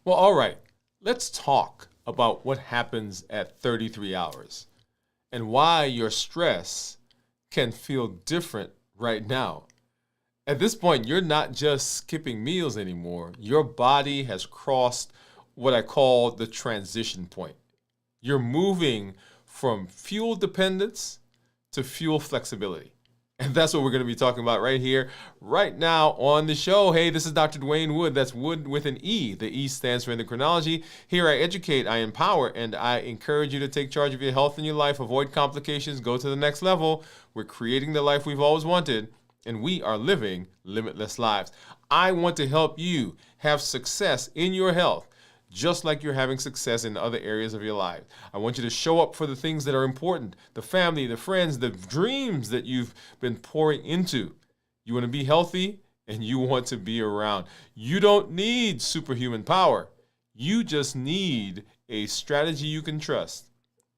Well, all right, let's talk about what happens at 33 hours and why your stress can feel different right now. At this point, you're not just skipping meals anymore. Your body has crossed what I call the transition point. You're moving from fuel dependence to fuel flexibility. And that's what we're going to be talking about right here, right now on the show. Hey, this is Dr. Dwain Woode. That's Wood with an E. The E stands for endocrinology. Here I educate, I empower, and I encourage you to take charge of your health and your life, avoid complications, go to the next level. We're creating the life we've always wanted, and we are living limitless lives. I want to help you have success in your health, just like you're having success in other areas of your life. I want you to show up for the things that are important, the family, the friends, the dreams that you've been pouring into. You want to be healthy and you want to be around. You don't need superhuman power. You just need a strategy you can trust,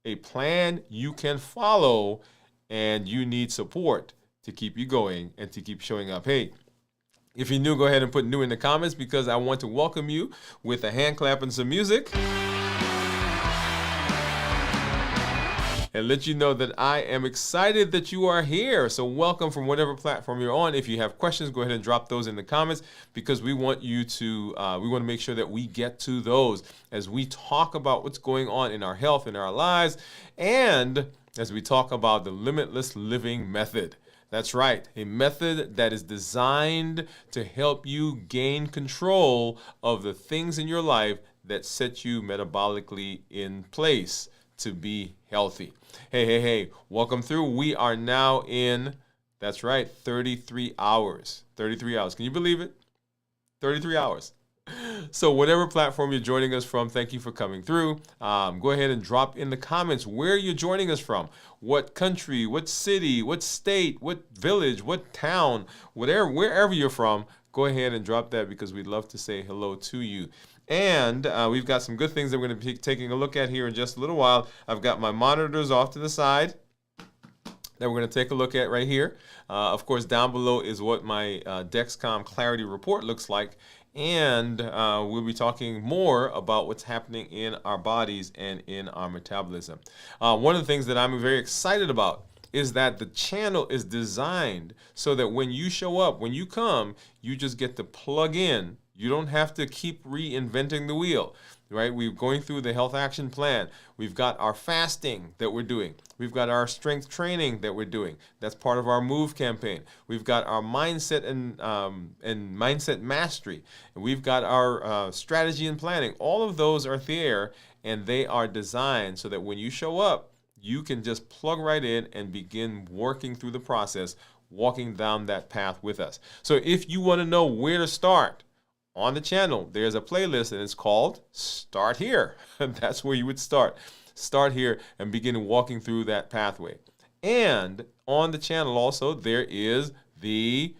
a plan you can follow, and you need support to keep you going and to keep showing up. Hey, if you're new, go ahead and put new in the comments because I want to welcome you with a hand clap and some music. And let you know that I am excited that you are here. So welcome from whatever platform you're on. If you have questions, go ahead and drop those in the comments because we want you to, we want to make sure that we get to those as we talk about what's going on in our health, in our lives, and as we talk about the Limitless Living Method. That's right, a method that is designed to help you gain control of the things in your life that set you metabolically in place to be healthy. Hey, welcome through. We are now in, that's right, 33 hours. 33 hours. Can you believe it? 33 hours. So whatever platform you're joining us from, thank you for coming through. Go ahead and drop in the comments where you're joining us from. What country, what city, what state, what village, what town, wherever you're from, go ahead and drop that because we'd love to say hello to you. And we've got some good things that we're going to be taking a look at here in just a little while. I've got my monitors off to the side that we're going to take a look at right here. Of course, down below is what my Dexcom Clarity Report looks like. And we'll be talking more about what's happening in our bodies and in our metabolism. One of the things that I'm very excited about is that the channel is designed so that when you show up, when you come, you just get to plug in. You don't have to keep reinventing the wheel, right? We're going through the health action plan. We've got our fasting that we're doing. We've got our strength training that we're doing. That's part of our MOVE campaign. We've got our mindset and mindset mastery. And we've got our strategy and planning. All of those are there, and they are designed so that when you show up, you can just plug right in and begin working through the process, walking down that path with us. So if you want to know where to start, on the channel, there's a playlist and it's called Start Here. And that's where you would start. Start here and begin walking through that pathway. And on the channel also, there is the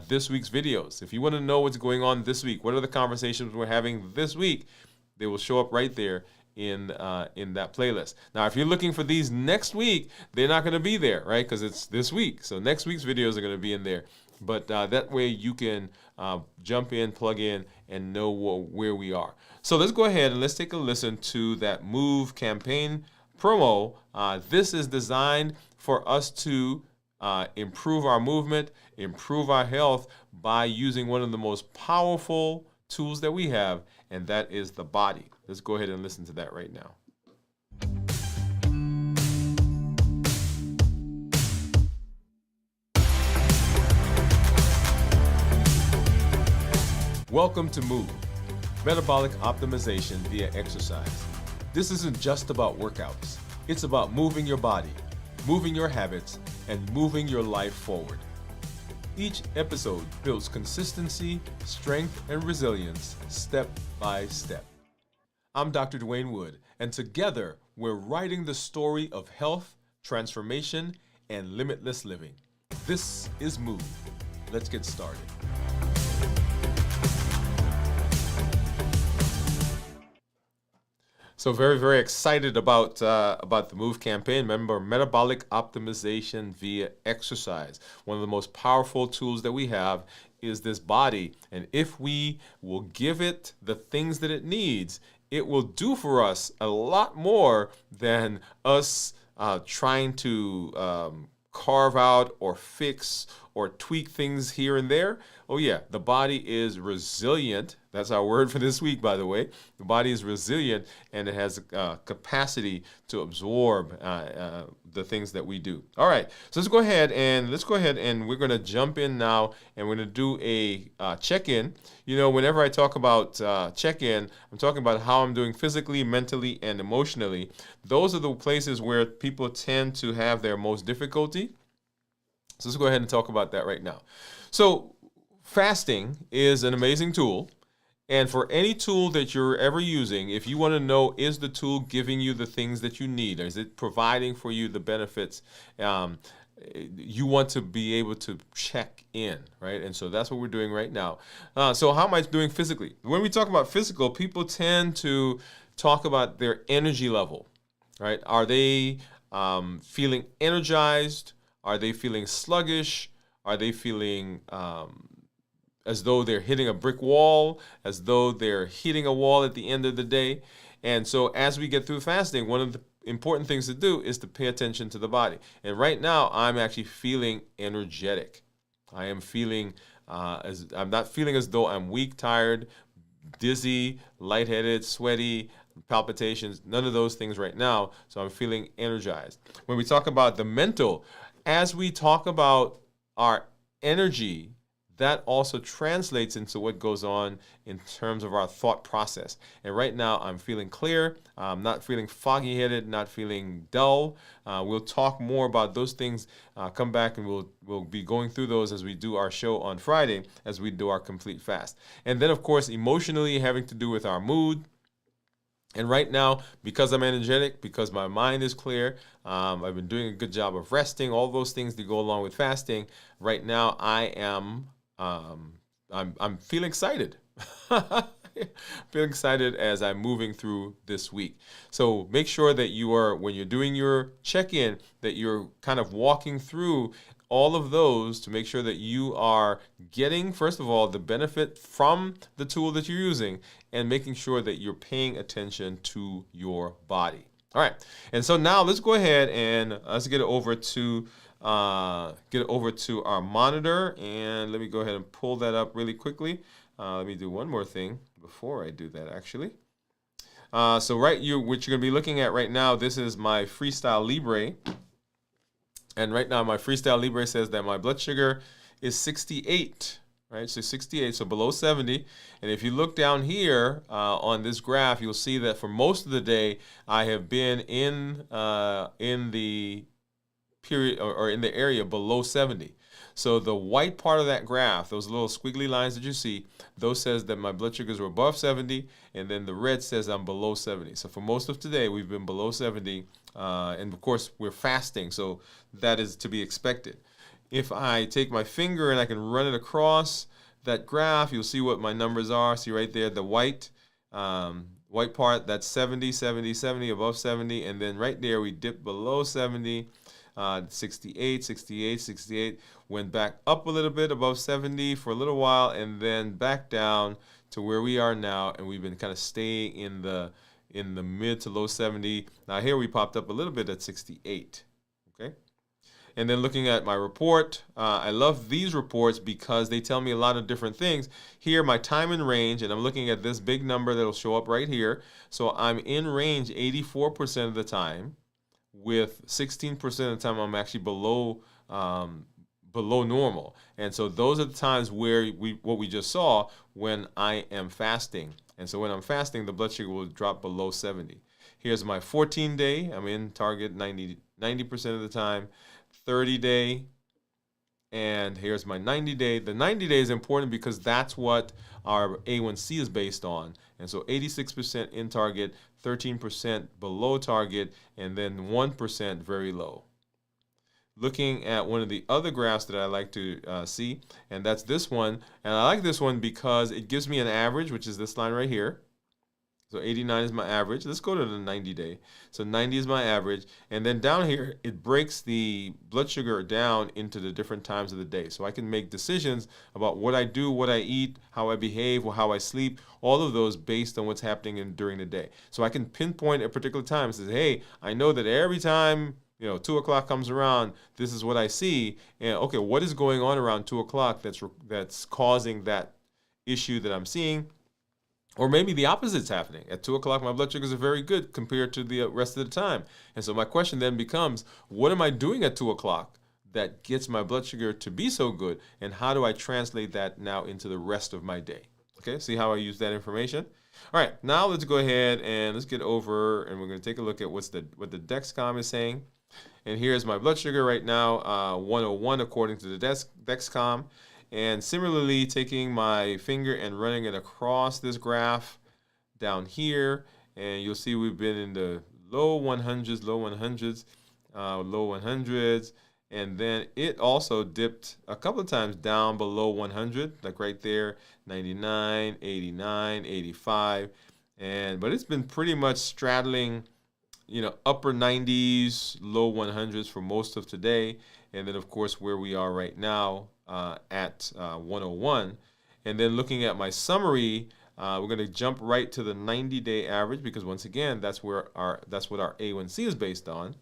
this week's videos. If you want to know what's going on this week, what are the conversations we're having this week, they will show up right there in that playlist. Now, if you're looking for these next week, they're not going to be there, right? Because it's this week. So next week's videos are going to be in there. But that way you can jump in, plug in, and know where we are. So let's go ahead and let's take a listen to that MOVE campaign promo. This is designed for us to improve our movement, improve our health by using one of the most powerful tools that we have, and that is the body. Let's go ahead and listen to that right now. Welcome to MOVE, Metabolic Optimization via Exercise. This isn't just about workouts. It's about moving your body, moving your habits, and moving your life forward. Each episode builds consistency, strength, and resilience step by step. I'm Dr. Dwain Woode, and together we're writing the story of health, transformation, and limitless living. This is MOVE. Let's get started. So very, very excited about the MOVE campaign. Remember, metabolic optimization via exercise. One of the most powerful tools that we have is this body, and if we will give it the things that it needs, it will do for us a lot more than us trying to carve out or fix or tweak things here and there. Oh yeah, the body is resilient. That's our word for this week, by the way. The body is resilient, and it has a capacity to absorb the things that we do. All right, so let's go ahead and we're going to jump in now, and we're going to do a check-in. You know, whenever I talk about check-in, I'm talking about how I'm doing physically, mentally, and emotionally. Those are the places where people tend to have their most difficulty. So let's go ahead and talk about that right now. So fasting is an amazing tool. And for any tool that you're ever using, if you want to know, is the tool giving you the things that you need? Or is it providing for you the benefits? You want to be able to check in, right? And so that's what we're doing right now. So how am I doing physically? When we talk about physical, people tend to talk about their energy level, right? Are they feeling energized? Are they feeling sluggish? Are they feeling as though they're hitting a brick wall, as though they're hitting a wall at the end of the day? And so as we get through fasting, one of the important things to do is to pay attention to the body. And right now, I'm actually feeling energetic. I am feeling, I'm not feeling as though I'm weak, tired, dizzy, lightheaded, sweaty, palpitations, none of those things right now. So I'm feeling energized. When we talk about the mental, as we talk about our energy, that also translates into what goes on in terms of our thought process. And right now, I'm feeling clear. I'm not feeling foggy-headed, not feeling dull. We'll talk more about those things. Come back and we'll be going through those as we do our show on Friday, as we do our complete fast. And then, of course, emotionally having to do with our mood. And right now, because I'm energetic, because my mind is clear, I've been doing a good job of resting, all those things that go along with fasting. Right now, I am I'm feeling excited. Feeling excited as I'm moving through this week. So make sure that you are, when you're doing your check-in, that you're kind of walking through all of those to make sure that you are getting, first of all, the benefit from the tool that you're using, and making sure that you're paying attention to your body. All right, and so now let's go ahead and let's get it over to our monitor, and let me go ahead and pull that up really quickly. Let me do one more thing before I do that, actually. So what you're going to be looking at right now, this is my Freestyle Libre. And right now, my Freestyle Libre says that my blood sugar is 68, right? So 68, so below 70. And if you look down here on this graph, you'll see that for most of the day, I have been in the period or in the area below 70. So the white part of that graph, those little squiggly lines that you see, those says that my blood sugars were above 70, and then the red says I'm below 70. So for most of today, we've been below 70, and of course, we're fasting, so that is to be expected. If I take my finger and I can run it across that graph, you'll see what my numbers are. See right there, the white part, that's 70, 70, 70, above 70, and then right there, we dip below 70, 68, 68, 68, went back up a little bit above 70 for a little while, and then back down to where we are now, and we've been kind of staying in the mid to low 70. Now here we popped up a little bit at 68, okay? And then looking at my report, I love these reports because they tell me a lot of different things. Here, my time in range, and I'm looking at this big number that'll show up right here. So I'm in range 84% of the time. With 16% of the time, I'm actually below normal. And so those are the times where what we just saw when I am fasting. And so when I'm fasting, the blood sugar will drop below 70. Here's my 14-day. I'm in target 90% of the time. 30-day. And here's my 90-day. The 90-day is important because that's what our A1C is based on. And so 86% in target, 13% below target, and then 1% very low. Looking at one of the other graphs that I like to see, and that's this one. And I like this one because it gives me an average, which is this line right here. So 89 is my average. Let's go to the 90 day. So 90 is my average. And then down here, it breaks the blood sugar down into the different times of the day. So I can make decisions about what I do, what I eat, how I behave, or how I sleep, all of those based on what's happening during the day. So I can pinpoint a particular time and say, hey, I know that every time 2 o'clock comes around, this is what I see. And okay, what is going on around 2 o'clock that's causing that issue that I'm seeing? Or maybe the opposite's happening. At 2 o'clock, my blood sugars are very good compared to the rest of the time. And so my question then becomes, what am I doing at 2 o'clock that gets my blood sugar to be so good? And how do I translate that now into the rest of my day? Okay, see how I use that information? All right, now let's go ahead and let's get over, and we're going to take a look at what the Dexcom is saying. And here's my blood sugar right now, 101 according to the Dexcom. And similarly, taking my finger and running it across this graph down here, and you'll see we've been in the low 100s, low 100s, and then it also dipped a couple of times down below 100, like right there, 99, 89, 85, but it's been pretty much straddling, upper 90s, low 100s for most of today, and then of course where we are right now. At 101. And then looking at my summary, we're going to jump right to the 90-day average because once again, that's what our A1C is based on.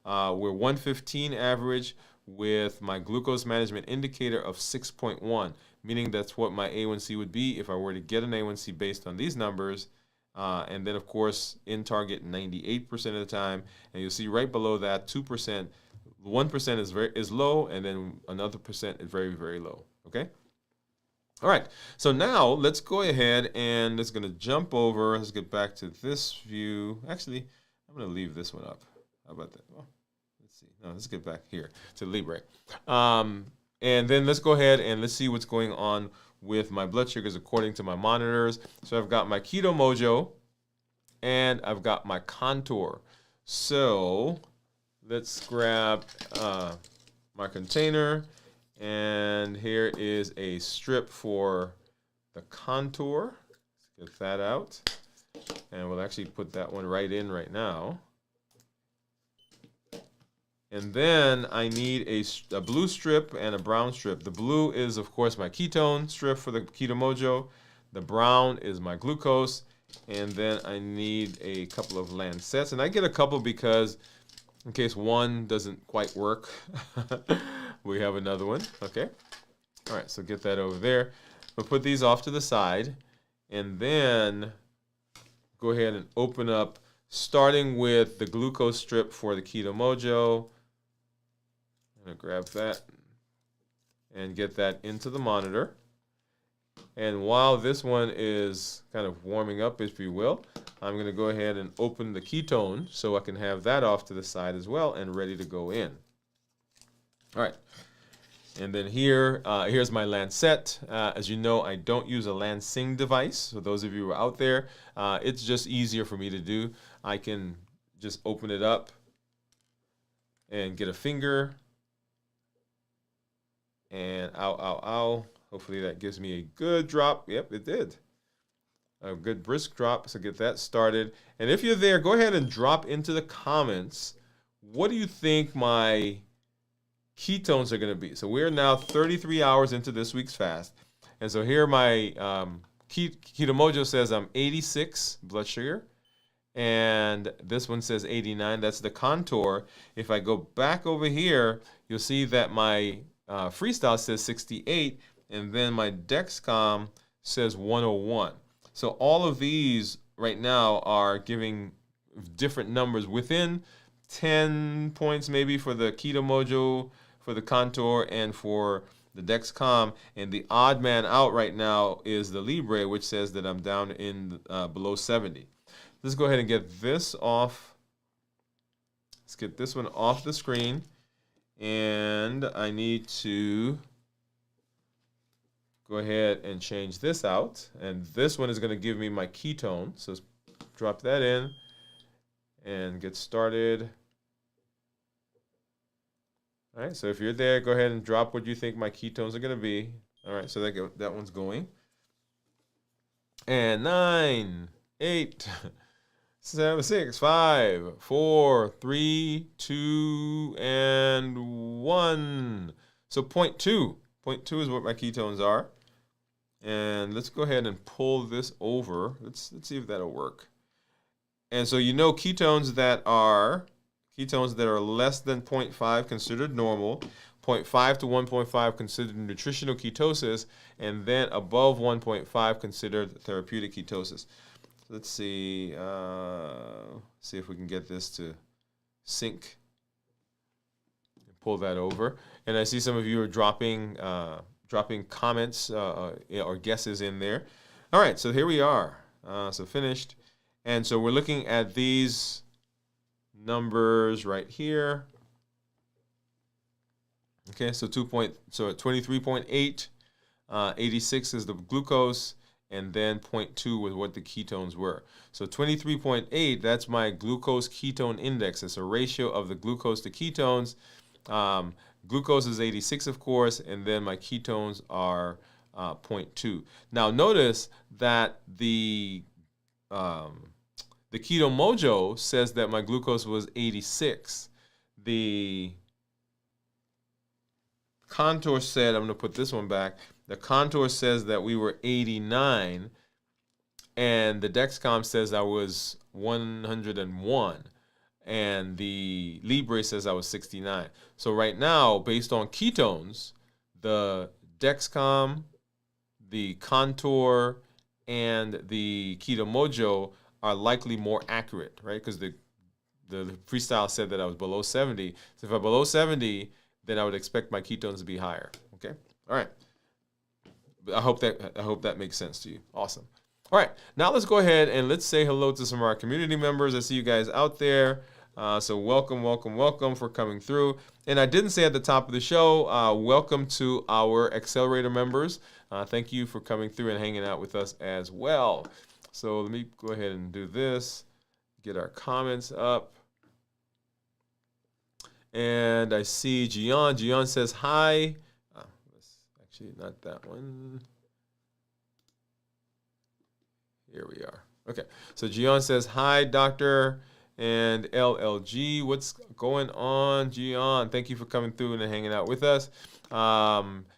We're 115 average with my glucose management indicator of 6.1, meaning that's what my A1C would be if I were to get an A1C based on these numbers. And then of course in target 98% of the time, and you'll see right below that 2%. 1% is low, and then another percent is very, very low. Okay. All right. So now let's go ahead and let's going to jump over. Let's get back to this view. Actually, I'm going to leave this one up. How about that? Well, let's see. No, let's get back here to Libre. And then let's go ahead and let's see what's going on with my blood sugars according to my monitors. So I've got my Keto Mojo, and I've got my Contour. So let's grab my container, and here is a strip for the Contour. Let's get that out, and we'll actually put that one right in right now. And then I need a blue strip and a brown strip. The blue is, of course, my ketone strip for the Keto Mojo. The brown is my glucose, and then I need a couple of lancets, and I get a couple because in case one doesn't quite work, we have another one. Okay. All right, so get that over there. We'll put these off to the side, and then go ahead and open up, starting with the glucose strip for the Keto Mojo. I'm going to grab that and get that into the monitor. And while this one is kind of warming up, if you will, I'm going to go ahead and open the ketone so I can have that off to the side as well and ready to go in. All right. And then here's my lancet. As you know, I don't use a lancing device. So those of you who are out there, it's just easier for me to do. I can just open it up and get a finger. And ow. Hopefully that gives me a good drop. Yep, it did. A good brisk drop, so get that started. And if you're there, go ahead and drop into the comments, what do you think my ketones are going to be? So we're now 33 hours into this week's fast. And so here my Keto Mojo says I'm 86 blood sugar. And this one says 89. That's the Contour. If I go back over here, you'll see that my Freestyle says 68. And then my Dexcom says 101. So all of these right now are giving different numbers within 10 points maybe for the Keto Mojo, for the Contour, and for the Dexcom. And the odd man out right now is the Libre, which says that I'm down in below 70. Let's go ahead and get this off. Let's get this one off the screen. And I need to go ahead and change this out. And this one is going to give me my ketone. So let's drop that in and get started. All right, so if you're there, go ahead and drop what you think my ketones are going to be. All right, so that one's going. And 9, 8, 7, 6, 5, 4, 3, 2, and 1. So point 2. Point 2 is what my ketones are. And let's go ahead and pull this over. Let's see if that'll work. And so you know ketones that are less than 0.5 considered normal, 0.5 to 1.5 considered nutritional ketosis, and then above 1.5 considered therapeutic ketosis. Let's see if we can get this to sync. Pull that over. And I see some of you are dropping comments or guesses in there. All right, so here we are. So finished. And so we're looking at these numbers right here. Okay, so 23.8, 86 is the glucose, and then 0.2 was what the ketones were. So 23.8, that's my glucose ketone index. It's a ratio of the glucose to ketones. Glucose is 86, of course, and then my ketones are 0.2. Now notice that the Keto Mojo says that my glucose was 86. The Contour said, I'm going to put this one back. The Contour says that we were 89, and the Dexcom says I was 101, and the Libre says I was 69. So right now, based on ketones, the Dexcom, the Contour, and the Keto Mojo are likely more accurate, right? Because the freestyle said that I was below 70. So if I'm below 70, then I would expect my ketones to be higher. Okay, all right. I hope that makes sense to you. Awesome. All right, now let's go ahead and let's say hello to some of our community members. I see you guys out there. So welcome for coming through. And I didn't say at the top of the show, welcome to our Accelerator members. Thank you for coming through and hanging out with us as well. So let me go ahead and do this, get our comments up. And I see Gian. Gian says hi. Actually, not that one. Here we are. Okay, so Gian says hi, doctor. And LLG, what's going on, Gian? Thank you for coming through and hanging out with us.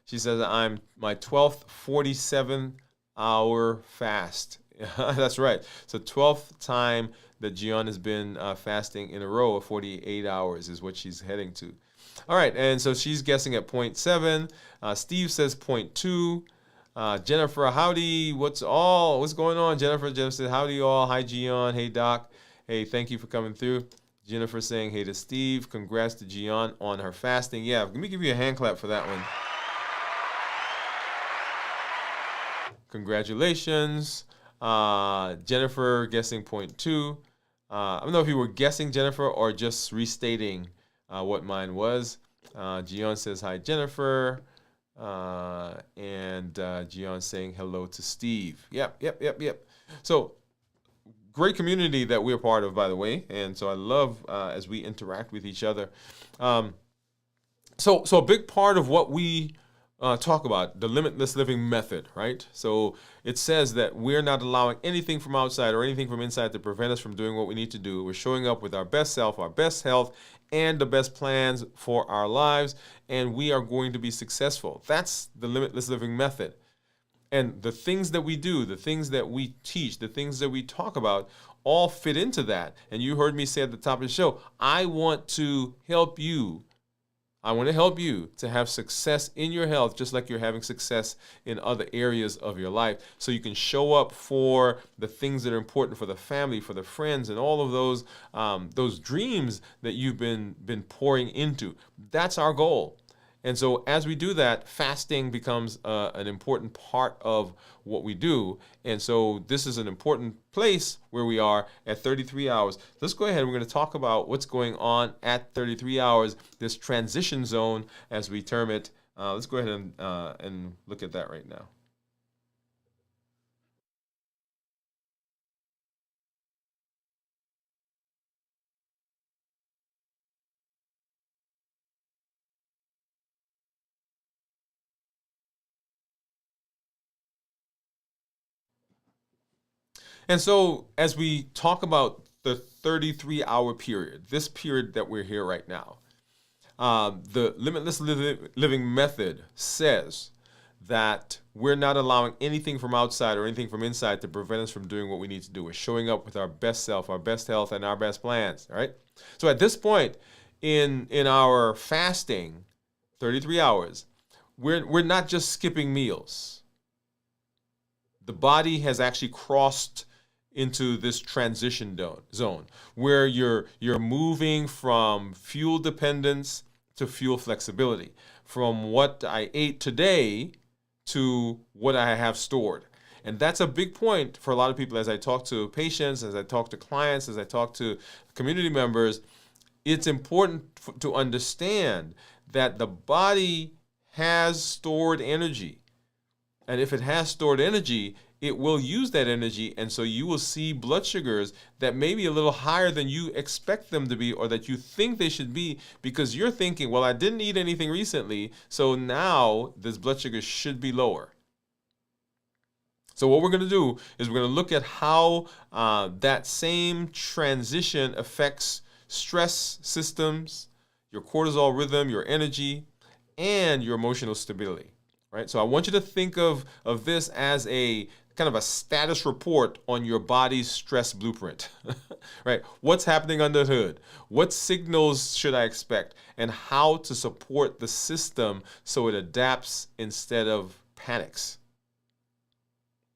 She says I'm my 12th 47-hour fast. That's right. So 12th time that Gian has been fasting in a row of 48 hours is what she's heading to. All right, and so she's guessing at 0.7. Steve says 0.2. Jennifer, howdy. What's going on, Jennifer? Jennifer says howdy all. Hi, Gian. Hey, Doc. Hey, thank you for coming through. Jennifer saying hey to Steve. Congrats to Gian on her fasting. Yeah, let me give you a hand clap for that one. Congratulations. Jennifer guessing 0.2. I don't know if you were guessing, Jennifer, or just restating what mine was. Gian says hi, Jennifer. And Gian saying hello to Steve. Yep. So, great community that we're part of, by the way. And so I love as we interact with each other. So a big part of what we talk about, the Limitless Living method, right? So it says that we're not allowing anything from outside or anything from inside to prevent us from doing what we need to do. We're showing up with our best self, our best health, and the best plans for our lives, and we are going to be successful. That's the Limitless Living method. And the things that we do, the things that we teach, the things that we talk about all fit into that. And you heard me say at the top of the show, I want to help you. I want to help you to have success in your health, just like you're having success in other areas of your life. So you can show up for the things that are important for the family, for the friends, and all of those dreams that you've been pouring into. That's our goal. And so as we do that, fasting becomes an important part of what we do. And so this is an important place where we are at 33 hours. Let's go ahead. We're going to talk about what's going on at 33 hours, this transition zone, as we term it. Let's go ahead and look at that right now. And so as we talk about the 33-hour period, this period that we're here right now, the Limitless Living method says that we're not allowing anything from outside or anything from inside to prevent us from doing what we need to do. We're showing up with our best self, our best health, and our best plans, all right? So at this point in our fasting, 33 hours, we're not just skipping meals. The body has actually crossed into this transition zone where you're moving from fuel dependence to fuel flexibility, from what I ate today to what I have stored. And that's a big point for a lot of people as I talk to patients, as I talk to clients, as I talk to community members. It's important to understand that the body has stored energy. And if it has stored energy, it will use that energy, and so you will see blood sugars that may be a little higher than you expect them to be or that you think they should be, because you're thinking, well, I didn't eat anything recently, so now this blood sugar should be lower. So what we're going to do is we're going to look at how that same transition affects stress systems, your cortisol rhythm, your energy, and your emotional stability. Right? So I want you to think of this as a kind of a status report on your body's stress blueprint. Right? What's happening under the hood? What signals should I expect? And how to support the system so it adapts instead of panics.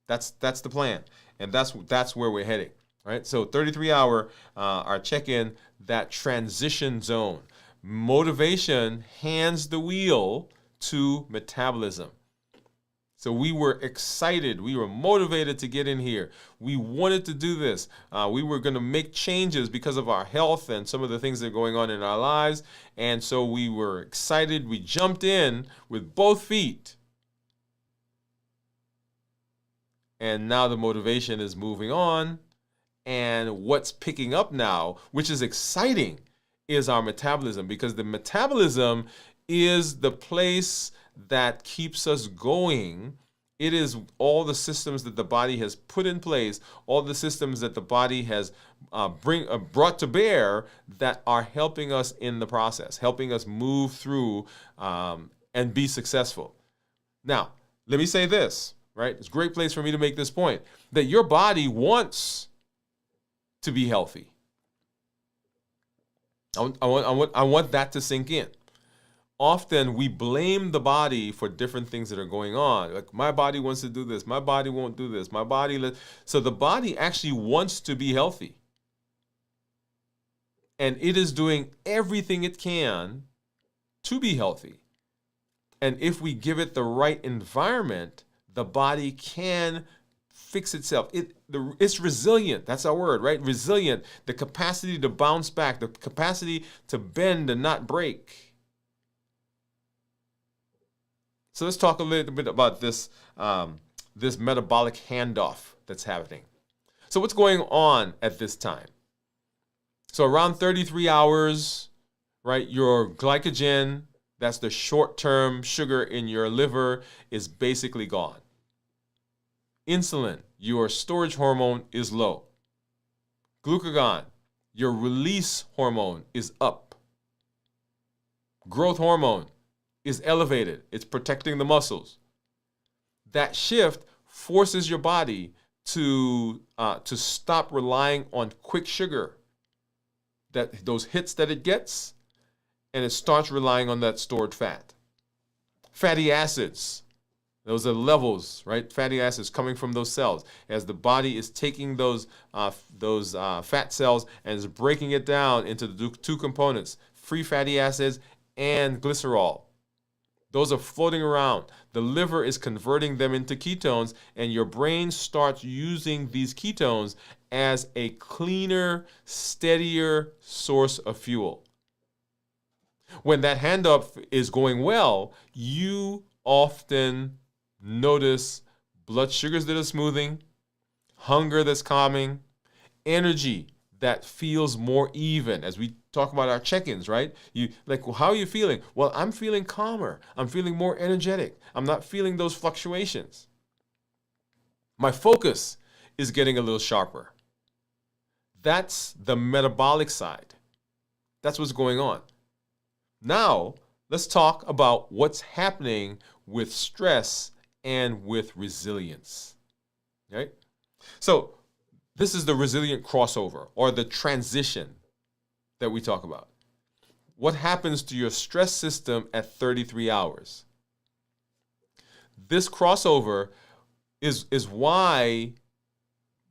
That's the plan. And that's where we're heading. Right? So 33-hour, our check-in, that transition zone. Motivation hands the wheel to metabolism. So we were excited. We were motivated to get in here. We wanted to do this. We were going to make changes because of our health and some of the things that are going on in our lives. And so we were excited. We jumped in with both feet. And now the motivation is moving on. And what's picking up now, which is exciting, is our metabolism, because the metabolism is the place that keeps us going. It is all the systems that the body has put in place, all the systems that the body has brought to bear that are helping us in the process, helping us move through and be successful. Now, let me say this, right? It's a great place for me to make this point, that your body wants to be healthy. I want that to sink in. Often we blame the body for different things that are going on. Like, my body wants to do this, my body won't do this, so the body actually wants to be healthy. And it is doing everything it can to be healthy. And if we give it the right environment, the body can fix itself. It's resilient. That's our word, right? Resilient. The capacity to bounce back, the capacity to bend and not break. So let's talk a little bit about this metabolic handoff that's happening. So what's going on at this time? So around 33 hours, right, your glycogen, that's the short-term sugar in your liver, is basically gone. Insulin, your storage hormone, is low. Glucagon, your release hormone, is up. Growth hormone is elevated. It's protecting the muscles. That shift forces your body to stop relying on quick sugar, those hits that it gets, and it starts relying on that stored fat. Fatty acids, those are levels, right? Fatty acids coming from those cells. As the body is taking those fat cells and is breaking it down into the two components, free fatty acids and glycerol. Those are floating around. The liver is converting them into ketones, and your brain starts using these ketones as a cleaner, steadier source of fuel. When that handoff is going well, you often notice blood sugars that are smoothing, hunger that's calming, energy that feels more even. As we talk about our check-ins, right? Well, how are you feeling? Well, I'm feeling calmer. I'm feeling more energetic. I'm not feeling those fluctuations. My focus is getting a little sharper. That's the metabolic side. That's what's going on. Now, let's talk about what's happening with stress and with resilience. Right? So, this is the resilient crossover or the transition that we talk about. What happens to your stress system at 33 hours? This crossover is why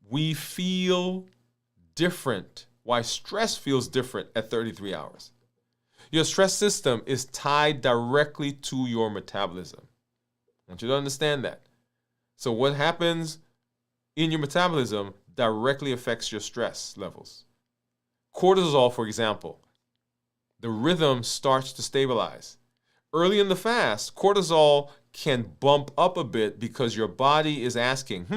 we feel different, why stress feels different at 33 hours. Your stress system is tied directly to your metabolism. I want you to understand that. So what happens in your metabolism directly affects your stress levels. Cortisol, for example, the rhythm starts to stabilize. Early in the fast, cortisol can bump up a bit because your body is asking,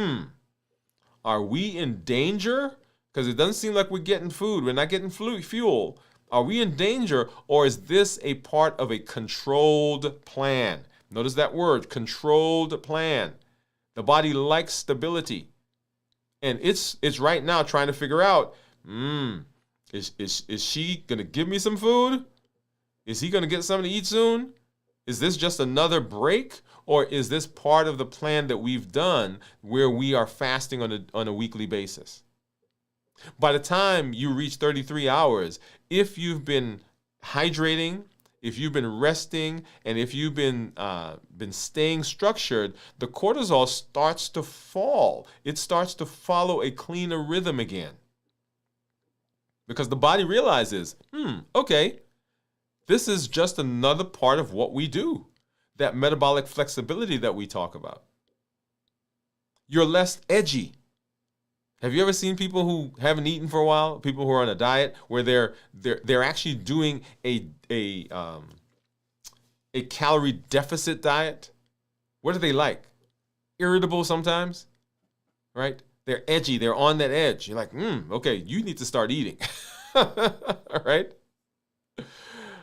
are we in danger? Because it doesn't seem like we're getting food. We're not getting fuel. Are we in danger, or is this a part of a controlled plan? Notice that word, controlled plan. The body likes stability. And it's right now trying to figure out, is she going to give me some food? Is he going to get something to eat soon? Is this just another break, or is this part of the plan that we've done where we are fasting on a weekly basis? By the time you reach 33 hours, if you've been hydrating, if you've been resting, and if you've been staying structured, the cortisol starts to fall. It starts to follow a cleaner rhythm again. Because the body realizes, okay, this is just another part of what we do, that metabolic flexibility that we talk about. You're less edgy. Have you ever seen people who haven't eaten for a while, people who are on a diet, where they're actually doing a calorie deficit diet? What are they like? Irritable sometimes, right? They're edgy. They're on that edge. You're like, okay, you need to start eating. All right?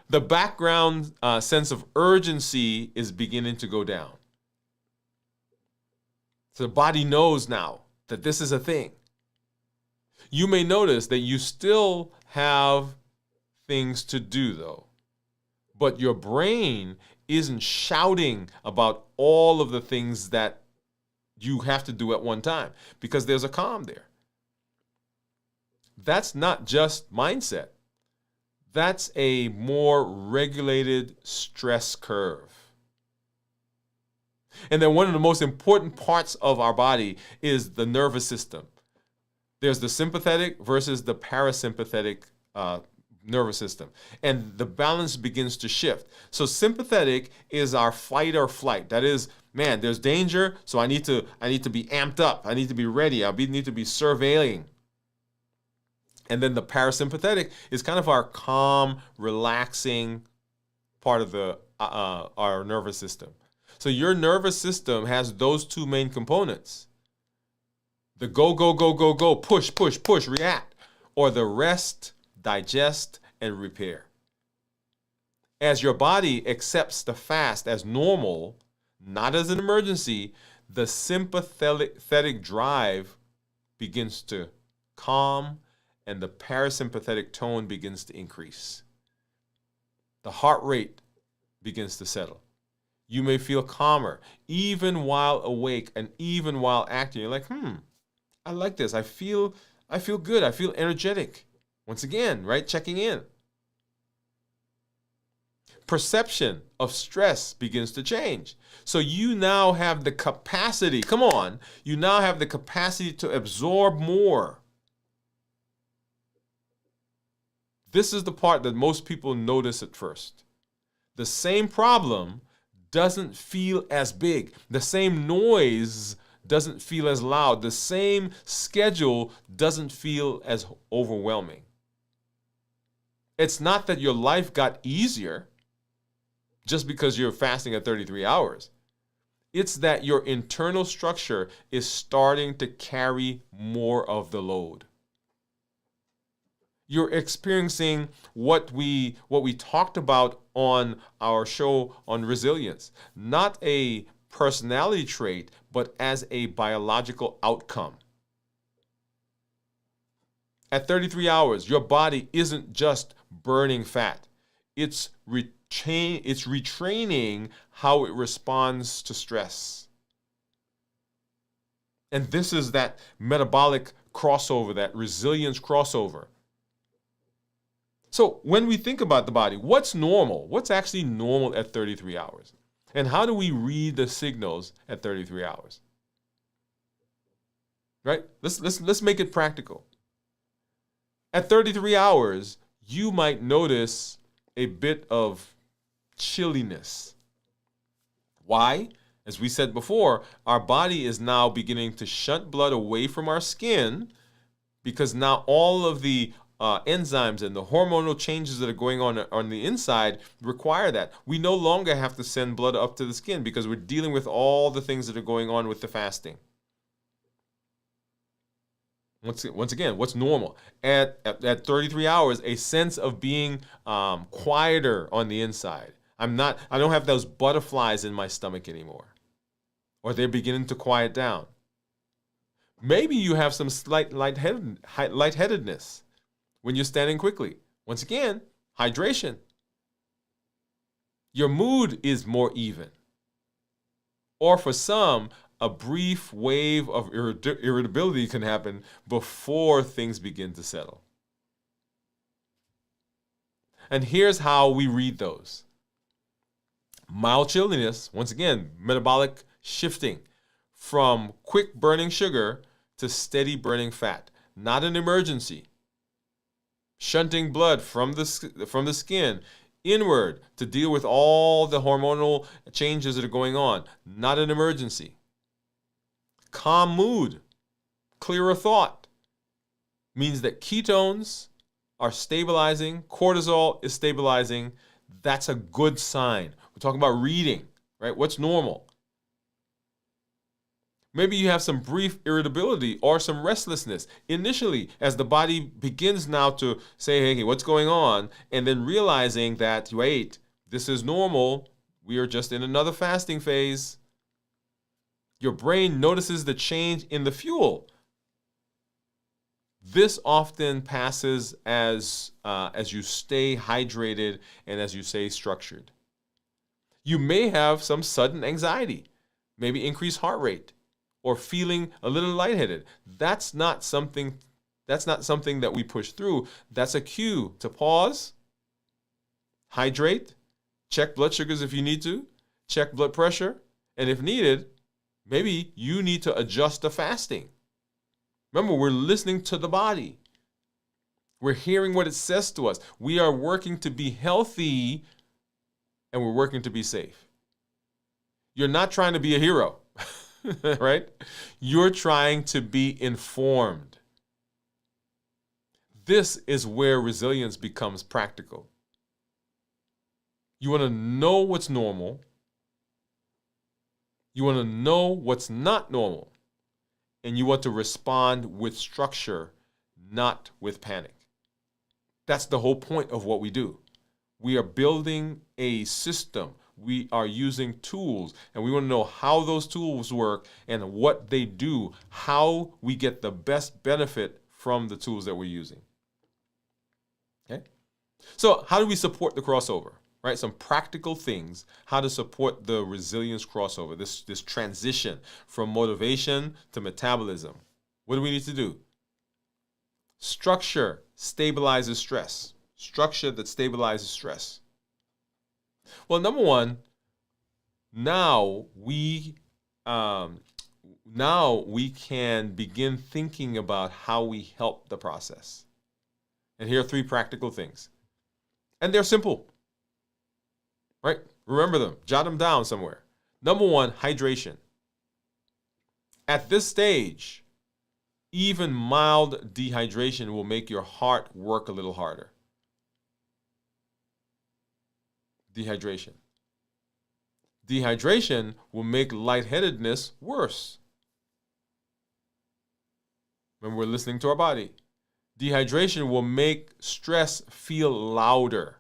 The background sense of urgency is beginning to go down. So the body knows now that this is a thing. You may notice that you still have things to do, though. But your brain isn't shouting about all of the things that you have to do at one time because there's a calm there. That's not just mindset. That's a more regulated stress curve. And then one of the most important parts of our body is the nervous system. There's the sympathetic versus the parasympathetic nervous system. And the balance begins to shift. So sympathetic is our fight or flight. That is, man, there's danger, so I need to be amped up. I need to be ready. Need to be surveilling. And then the parasympathetic is kind of our calm, relaxing part of our nervous system. So your nervous system has those two main components. The go, go, go, go, go, push, push, push, react. Or the rest, digest, and repair. As your body accepts the fast as normal, not as an emergency, the sympathetic drive begins to calm and the parasympathetic tone begins to increase. The heart rate begins to settle. You may feel calmer even while awake and even while acting. You're like, I like this. I feel good. I feel energetic. Once again, right? Checking in. Perception of stress begins to change. So you now have the capacity, you now have the capacity to absorb more. This is the part that most people notice at first. The same problem doesn't feel as big. The same noise doesn't feel as loud. The same schedule doesn't feel as overwhelming. It's not that your life got easier just because you're fasting at 33 hours. It's that your internal structure is starting to carry more of the load. You're experiencing what we talked about on our show on resilience, not a personality trait, but as a biological outcome. At 33 hours, your body isn't just burning fat. It's retraining how it responds to stress. And this is that metabolic crossover, that resilience crossover. So when we think about the body, what's normal? What's actually normal at 33 hours? And how do we read the signals at 33 hours? Right? Let's make it practical. At 33 hours, you might notice a bit of chilliness. Why? As we said before, our body is now beginning to shunt blood away from our skin because now all of the enzymes and the hormonal changes that are going on the inside require that. We no longer have to send blood up to the skin because we're dealing with all the things that are going on with the fasting. Once again, what's normal? At 33 hours, a sense of being quieter on the inside. I don't have those butterflies in my stomach anymore. Or they're beginning to quiet down. Maybe you have some slight lightheadedness when you're standing quickly. Once again, hydration. Your mood is more even. Or for some, a brief wave of irritability can happen before things begin to settle. And here's how we read those. Mild chilliness, once again, metabolic shifting from quick burning sugar to steady burning fat. Not an emergency. Shunting blood from the skin inward to deal with all the hormonal changes that are going on. Not an emergency. Calm mood, clearer thought, means that ketones are stabilizing, cortisol is stabilizing. That's a good sign. We're talking about reading, right? What's normal? Maybe you have some brief irritability or some restlessness initially as the body begins now to say, hey, what's going on? And then realizing that, wait, this is normal. We are just in another fasting phase. Your brain notices the change in the fuel. This often passes as you stay hydrated and as you stay structured. You may have some sudden anxiety, maybe increased heart rate, or feeling a little lightheaded. That's not something that we push through. That's a cue to pause, hydrate, check blood sugars if you need to, check blood pressure, and if needed, maybe you need to adjust the fasting. Remember, we're listening to the body. We're hearing what it says to us. We are working to be healthy and we're working to be safe. You're not trying to be a hero, right? You're trying to be informed. This is where resilience becomes practical. You want to know what's normal. You want to know what's not normal. And you want to respond with structure, not with panic. That's the whole point of what we do. We are building a system. We are using tools, and we want to know how those tools work and what they do, how we get the best benefit from the tools that we're using. Okay? So how do we support the crossover? Right? Some practical things, how to support the resilience crossover, this transition from motivation to metabolism. What do we need to do? Structure stabilizes stress. Structure that stabilizes stress. Well, number one, now we can begin thinking about how we help the process. And here are 3 practical things. And they're simple. Right? Remember them. Jot them down somewhere. Number 1, hydration. At this stage, even mild dehydration will make your heart work a little harder. Dehydration. Dehydration will make lightheadedness worse. Remember, we're listening to our body. Dehydration will make stress feel louder.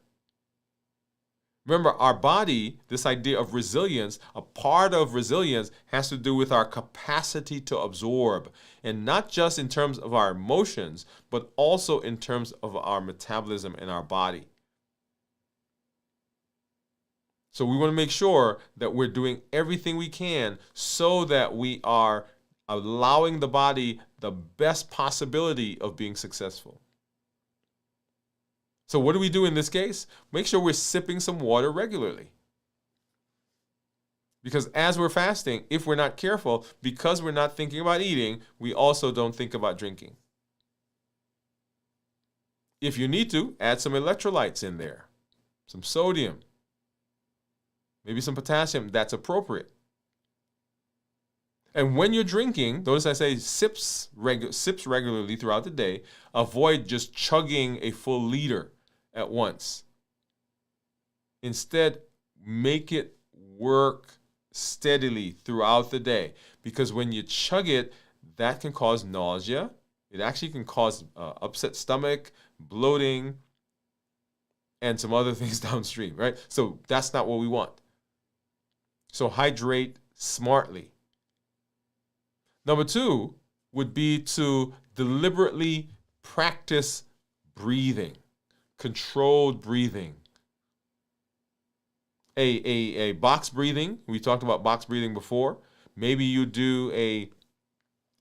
Remember, our body, this idea of resilience, a part of resilience has to do with our capacity to absorb, and not just in terms of our emotions, but also in terms of our metabolism in our body. So we want to make sure that we're doing everything we can so that we are allowing the body the best possibility of being successful. So what do we do in this case? Make sure we're sipping some water regularly. Because as we're fasting, if we're not careful, because we're not thinking about eating, we also don't think about drinking. If you need to, add some electrolytes in there, some sodium, maybe some potassium. That's appropriate. And when you're drinking, notice I say sips regularly throughout the day. Avoid just chugging a full liter at once. Instead, make it work steadily throughout the day. Because when you chug it, that can cause nausea. It actually can cause upset stomach, bloating, and some other things downstream, right? So that's not what we want. So hydrate smartly. Number 2 would be to deliberately practice breathing, controlled breathing. A box breathing, we talked about box breathing before. Maybe you do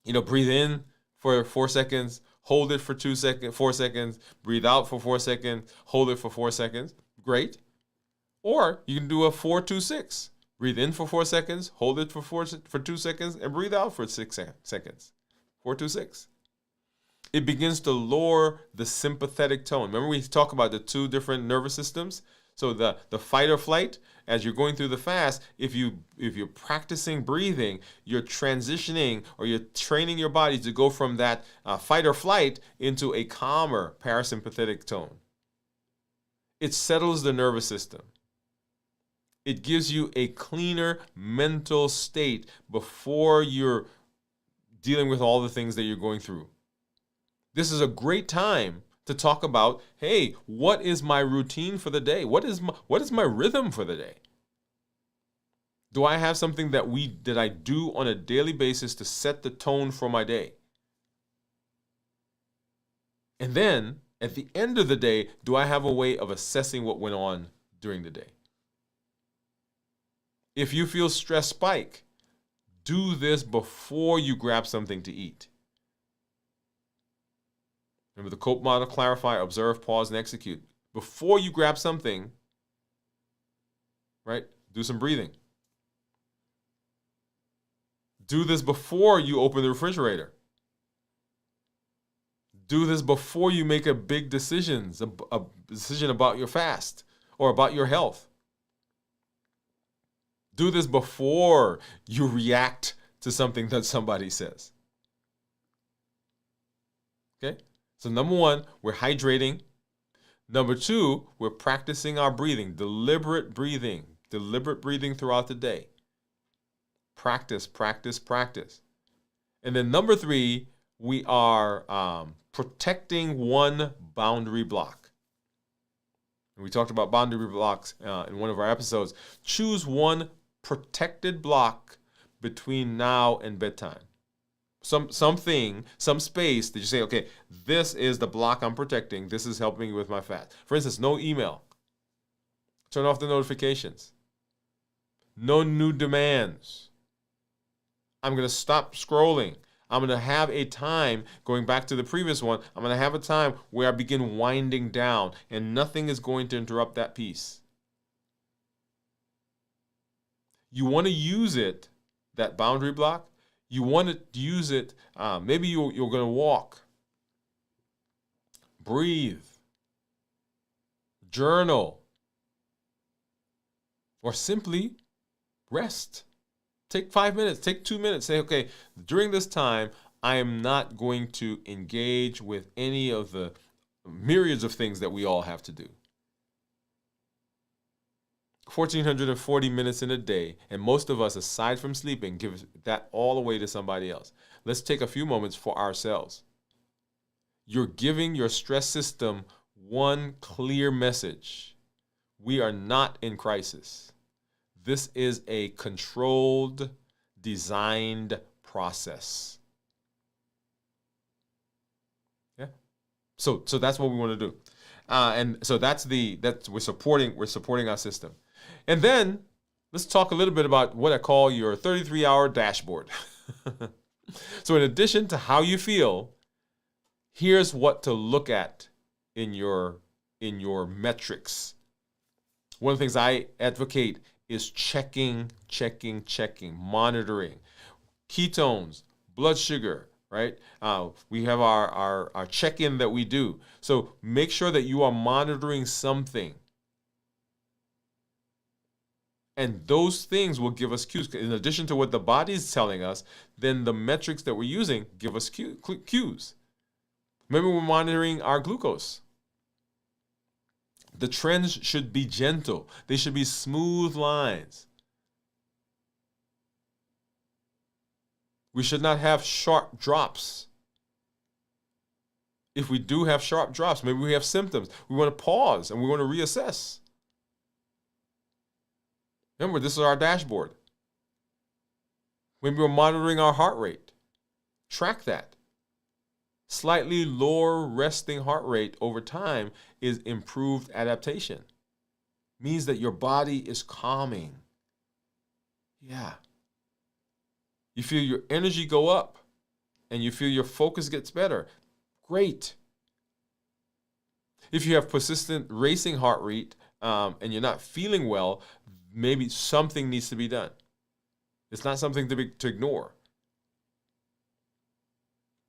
breathe in for 4 seconds, hold it for 4 seconds, breathe out for 4 seconds, hold it for 4 seconds. Great. Or you can do a 4-2-6. Breathe in for 4 seconds, hold it for 2 seconds, and breathe out for 6 seconds. 4-2-6. It begins to lower the sympathetic tone. Remember we talk about the 2 different nervous systems? So the fight or flight, as you're going through the fast, if you're practicing breathing, you're transitioning or you're training your body to go from that fight or flight into a calmer parasympathetic tone. It settles the nervous system. It gives you a cleaner mental state before you're dealing with all the things that you're going through. This is a great time to talk about, hey, what is my routine for the day? What is my rhythm for the day? Do I have something that I do on a daily basis to set the tone for my day? And then at the end of the day, do I have a way of assessing what went on during the day? If you feel stress spike, do this before you grab something to eat. Remember the COPE model: clarify, observe, pause, and execute. Before you grab something, right, do some breathing. Do this before you open the refrigerator. Do this before you make a big decision about your fast or about your health. Do this before you react to something that somebody says. Okay? So number 1, we're hydrating. Number 2, we're practicing our breathing, deliberate breathing throughout the day. Practice, practice, practice. And then number 3, we are protecting one boundary block. And we talked about boundary blocks in one of our episodes. Choose one protected block between now and bedtime. Some space that you say, okay, this is the block I'm protecting. This is helping me with my fast. For instance, no email. Turn off the notifications. No new demands. I'm going to stop scrolling. I'm going to have a time, going back to the previous one, I'm going to have a time where I begin winding down and nothing is going to interrupt that peace. You want to use it, that boundary block. You want to use it, maybe you're going to walk, breathe, journal, or simply rest. Take 5 minutes, take 2 minutes. Say, okay, during this time, I am not going to engage with any of the myriads of things that we all have to do. 1,440 minutes in a day, and most of us, aside from sleeping, give that all away to somebody else. Let's take a few moments for ourselves. You're giving your stress system one clear message. We are not in crisis. This is a controlled, designed process. Yeah. So that's what we want to do. And so we're supporting our system. And then let's talk a little bit about what I call your 33-hour dashboard. So in addition to how you feel, here's what to look at in your metrics. One of the things I advocate is checking, monitoring. Ketones, blood sugar, right? We have our check-in that we do. So make sure that you are monitoring something. And those things will give us cues. In addition to what the body is telling us, then the metrics that we're using give us cues. Maybe we're monitoring our glucose. The trends should be gentle. They should be smooth lines. We should not have sharp drops. If we do have sharp drops, maybe we have symptoms. We want to pause and we want to reassess. Remember, this is our dashboard. Maybe we're monitoring our heart rate. Track that. Slightly lower resting heart rate over time is improved adaptation. Means that your body is calming. Yeah. You feel your energy go up and you feel your focus gets better. Great. If you have persistent racing heart rate and you're not feeling well, maybe something needs to be done. It's not something to ignore.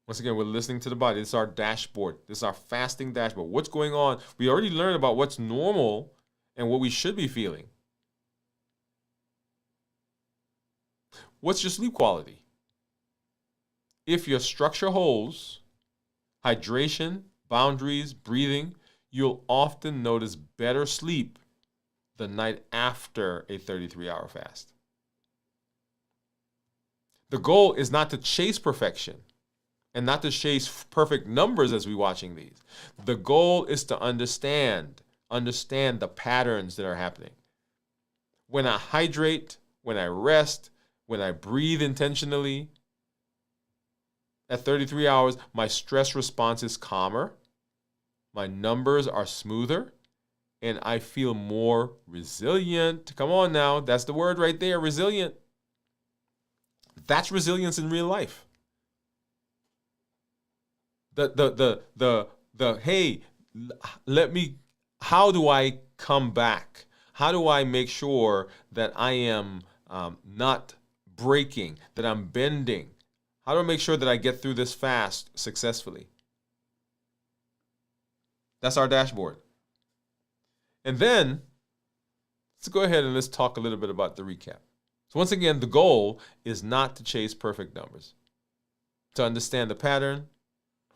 Once again, we're listening to the body. This is our dashboard. This is our fasting dashboard. What's going on? We already learned about what's normal and what we should be feeling. What's your sleep quality? If your structure holds, hydration, boundaries, breathing, you'll often notice better sleep the night after a 33-hour fast. The goal is not to chase perfection and not to chase perfect numbers as we're watching these. The goal is to understand the patterns that are happening. When I hydrate, when I rest, when I breathe intentionally, at 33 hours, my stress response is calmer, my numbers are smoother, and I feel more resilient. Come on now, that's the word right there, resilient. That's resilience in real life. Hey, how do I come back? How do I make sure that I am not breaking, that I'm bending? How do I make sure that I get through this fast successfully? That's our dashboard. And then let's go ahead and let's talk a little bit about the recap. So once again, the goal is not to chase perfect numbers. To understand the pattern.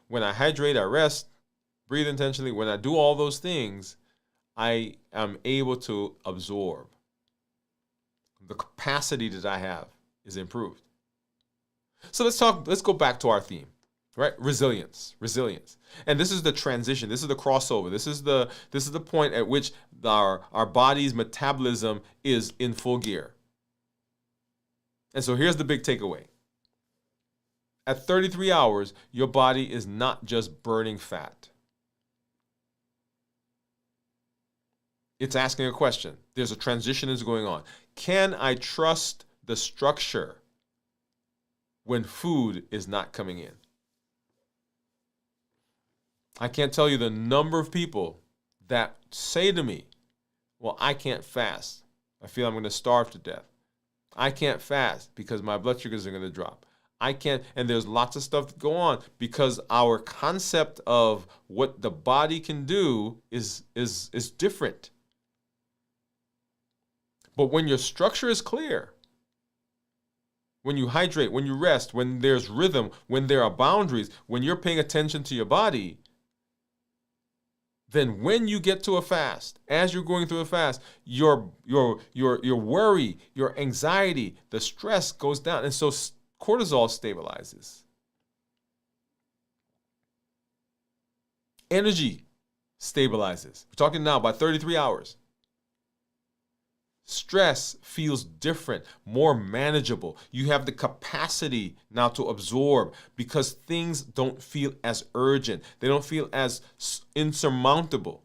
When I hydrate, I rest, breathe intentionally. When I do all those things, I am able to absorb. The capacity that I have is improved. So let's go back to our theme, right? Resilience. And this is the transition. This is the crossover. This is the point at which our body's metabolism is in full gear. And so here's the big takeaway. At 33 hours, your body is not just burning fat. It's asking a question. There's a transition that's going on. Can I trust the structure when food is not coming in? I can't tell you the number of people that say to me, well, I can't fast. I feel I'm going to starve to death. I can't fast because my blood sugars are going to drop. I can't, and there's lots of stuff that go on because our concept of what the body can do is different. But when your structure is clear, when you hydrate, when you rest, when there's rhythm, when there are boundaries, when you're paying attention to your body, then when you get to a fast, as you're going through a fast, your worry, your anxiety, the stress goes down. And so cortisol stabilizes. Energy stabilizes. We're talking now about 33 hours. Stress feels different, more manageable. You have the capacity now to absorb because things don't feel as urgent. They don't feel as insurmountable.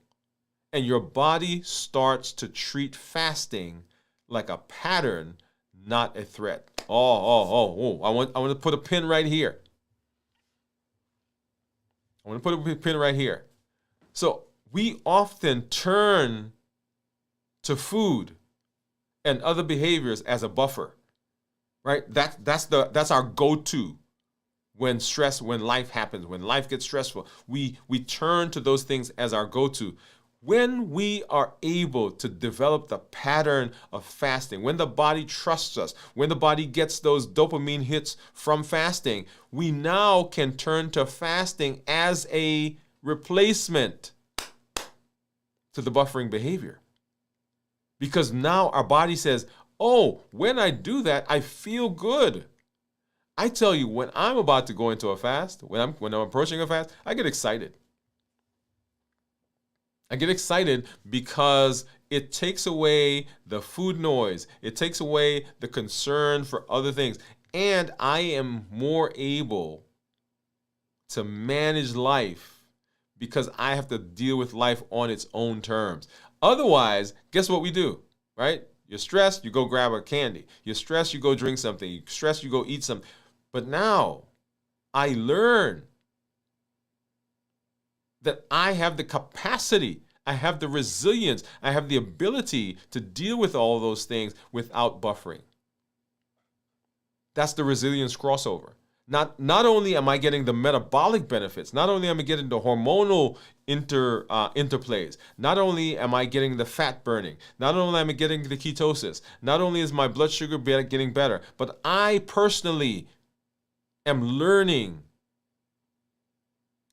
And your body starts to treat fasting like a pattern, not a threat. I want to put a pin right here. I want to put a pin right here. So we often turn to food and other behaviors as a buffer, right? That's our go-to when life happens, when life gets stressful. We turn to those things as our go-to. When we are able to develop the pattern of fasting, when the body trusts us, when the body gets those dopamine hits from fasting, we now can turn to fasting as a replacement to the buffering behavior. Because now our body says, oh, when I do that, I feel good. I tell you, when I'm about to go into a fast, when I'm approaching a fast, I get excited. I get excited because it takes away the food noise. It takes away the concern for other things. And I am more able to manage life because I have to deal with life on its own terms. Otherwise, guess what we do, right? You're stressed, you go grab a candy. You're stressed, you go drink something. You're stressed, you go eat something. But now I learn that I have the capacity, I have the resilience, I have the ability to deal with all those things without buffering. That's the resilience crossover. Not only am I getting the metabolic benefits, not only am I getting the hormonal interplays, not only am I getting the fat burning, not only am I getting the ketosis, not only is my blood sugar getting better, but I personally am learning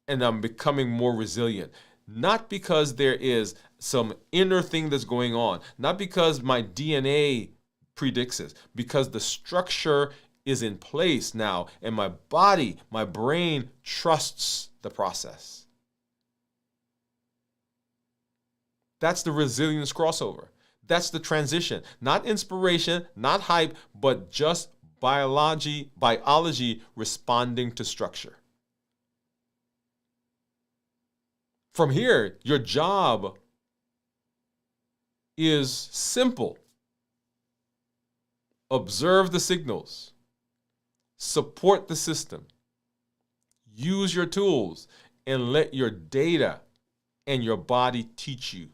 and I'm becoming more resilient. Not because there is some inner thing that's going on, not because my DNA predicts it, because the structure is in place now and my body, my brain trusts the process. That's the resilience crossover. That's the transition. Not inspiration, not hype, but just biology responding to structure. From here, your job is simple. Observe the signals. Support the system. Use your tools and let your data and your body teach you.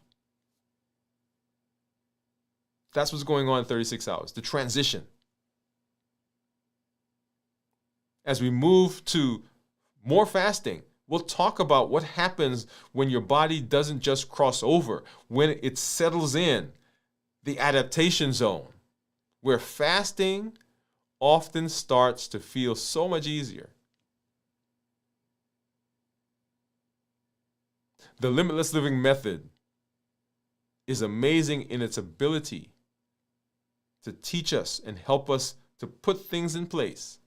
That's what's going on in 36 hours, the transition. As we move to more fasting, we'll talk about what happens when your body doesn't just cross over, when it settles in, the adaptation zone, where fasting often starts to feel so much easier. The Limitless Living method is amazing in its ability to teach us and help us to put things in place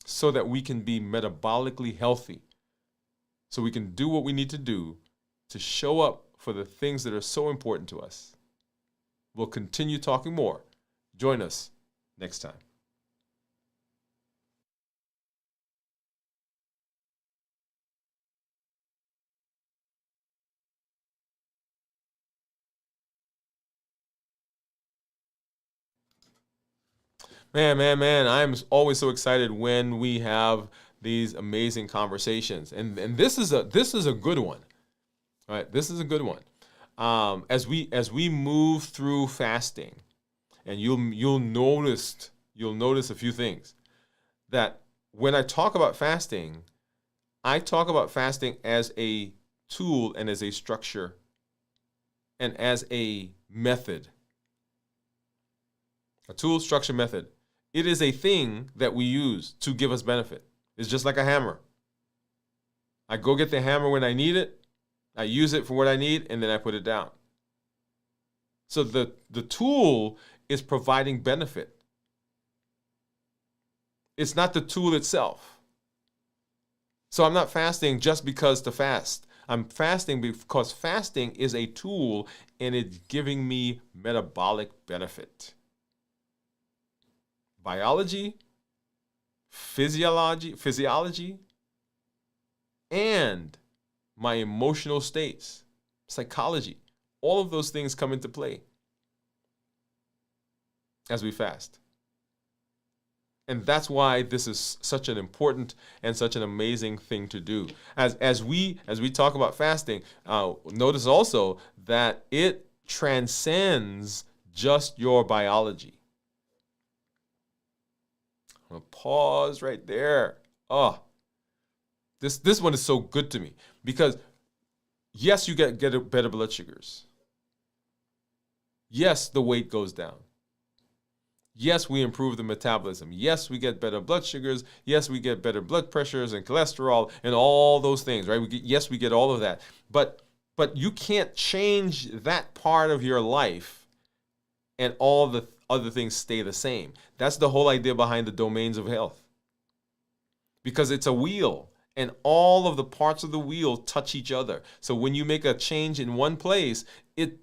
so that we can be metabolically healthy, so we can do what we need to do to show up for the things that are so important to us. We'll continue talking more. Join us next time. Man, I'm always so excited when we have these amazing conversations. And this is a good one. All right, this is a good one. As we move through fasting, and you'll notice a few things. That when I talk about fasting, I talk about fasting as a tool and as a structure and as a method. A tool, structure, method. It is a thing that we use to give us benefit. It's just like a hammer. I go get the hammer when I need it. I use it for what I need, and then I put it down. So the tool is providing benefit. It's not the tool itself. So I'm not fasting just because to fast. I'm fasting because fasting is a tool and it's giving me metabolic benefit. Biology, physiology, and my emotional states, psychology, all of those things come into play as we fast. And that's why this is such an important and such an amazing thing to do. As we talk about fasting, notice also that it transcends just your biology. I'm gonna pause right there. Oh, this one is so good to me because yes, you get better blood sugars. Yes, the weight goes down. Yes, we improve the metabolism. Yes, we get better blood sugars. Yes, we get better blood pressures and cholesterol and all those things, right? Yes, we get all of that. But you can't change that part of your life and all the other things stay the same. That's the whole idea behind the domains of health. Because it's a wheel and all of the parts of the wheel touch each other. So when you make a change in one place, it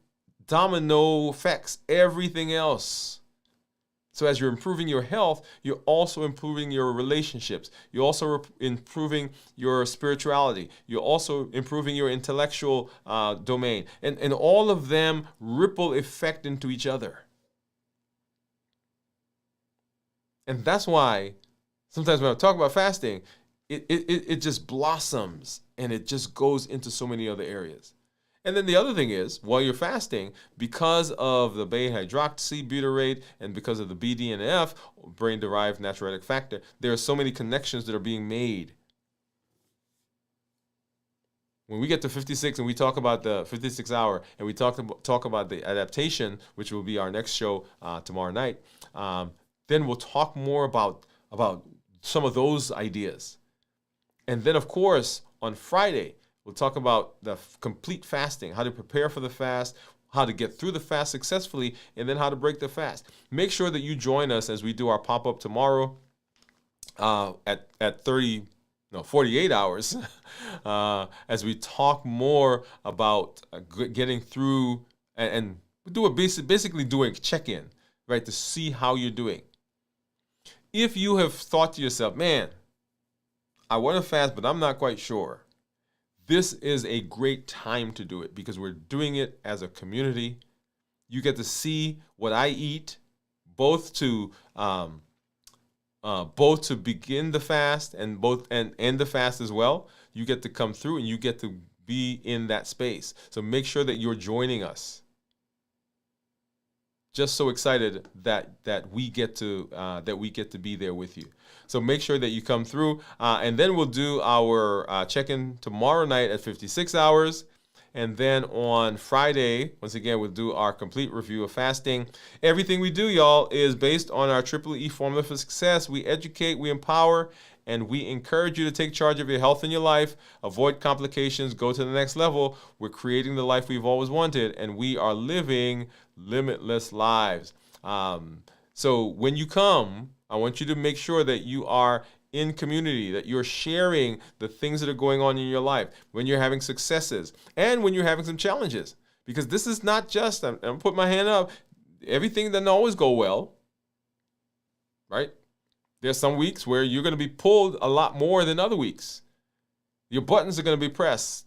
domino affects everything else. So as you're improving your health, you're also improving your relationships. You're also improving your spirituality. You're also improving your intellectual domain. And all of them ripple effect into each other. And that's why sometimes when I talk about fasting, it just blossoms and it just goes into so many other areas. And then the other thing is, while you're fasting, because of the beta-hydroxybutyrate and because of the BDNF, brain-derived natriuretic factor, there are so many connections that are being made. When we get to 56 and we talk about the 56 hour and we talk about the adaptation, which will be our next show tomorrow night, then we'll talk more about some of those ideas. And then, of course, on Friday, we'll talk about the complete fasting, how to prepare for the fast, how to get through the fast successfully, and then how to break the fast. Make sure that you join us as we do our pop-up tomorrow at 48 hours as we talk more about getting through and do basically doing a check-in, right, to see how you're doing. If you have thought to yourself, man, I want to fast, but I'm not quite sure, this is a great time to do it because we're doing it as a community. You get to see what I eat, both to begin the fast and end the fast as well. You get to come through and you get to be in that space. So make sure that you're joining us. Just so excited that we get to be there with you. So make sure that you come through, and then we'll do our check-in tomorrow night at 56 hours. And then on Friday, once again, we'll do our complete review of fasting. Everything we do, y'all, is based on our Triple E formula for success. We educate, we empower, and we encourage you to take charge of your health and your life, avoid complications, go to the next level. We're creating the life we've always wanted, and we are living limitless lives. So when you come, I want you to make sure that you are in community, that you're sharing the things that are going on in your life, when you're having successes, and when you're having some challenges. Because this is not just, I'm putting my hand up, everything doesn't always go well, right? There's some weeks where you're going to be pulled a lot more than other weeks. Your buttons are going to be pressed.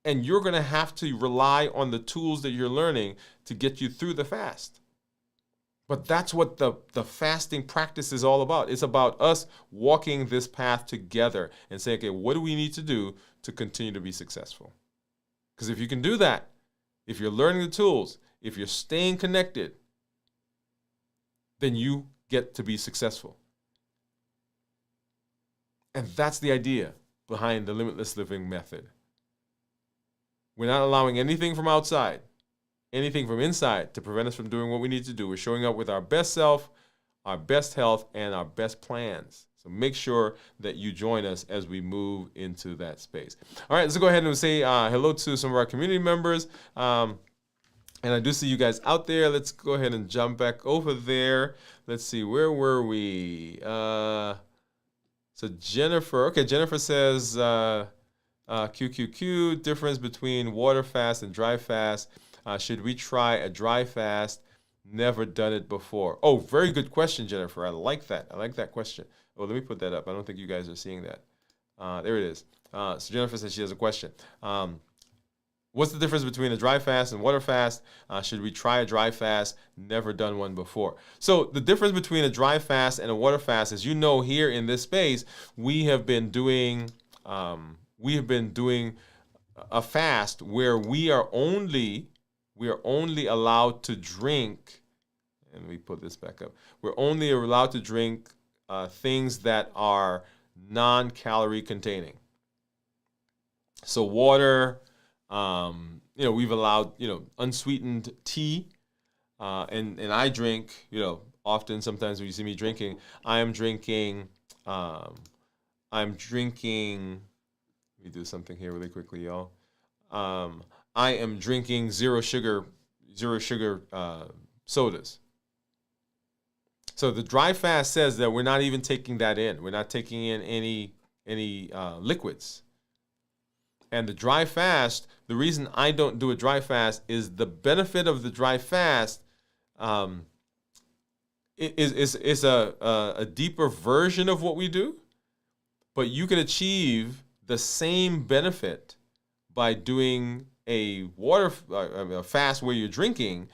And you're going to have to rely on the tools that you're learning to get you through the fast. But that's what the fasting practice is all about. It's about us walking this path together and saying, okay, what do we need to do to continue to be successful? Because if you can do that, if you're learning the tools, if you're staying connected, then you get to be successful. And that's the idea behind the Limitless Living method. We're not allowing anything from outside, anything from inside to prevent us from doing what we need to do. We're showing up with our best self, our best health, and our best plans. So make sure that you join us as we move into that space. All right, let's go ahead and say hello to some of our community members. And I do see you guys out there. Let's go ahead and jump back over there. Let's see, where were we? So Jennifer, okay, Jennifer says, QQQ, difference between water fast and dry fast. Should we try a dry fast? Never done it before. Oh, very good question, Jennifer. I like that. I like that question. Oh, let me put that up. I don't think you guys are seeing that. There it is. So Jennifer says she has a question. What's the difference between a dry fast and water fast? Should we try a dry fast? Never done one before. So the difference between a dry fast and a water fast, as you know, here in this space, we have been doing a fast where we are only allowed to drink. And we put this back up. We're only allowed to drink things that are non-calorie containing. So water. We've allowed, unsweetened tea, and I drink, often sometimes when you see me drinking, I'm drinking, let me do something here really quickly, y'all. I am drinking zero sugar sodas. So the dry fast says that we're not even taking that in. We're not taking in any liquids. And the dry fast, the reason I don't do a dry fast is the benefit of the dry fast is a deeper version of what we do, but you can achieve the same benefit by doing a fast where you're drinking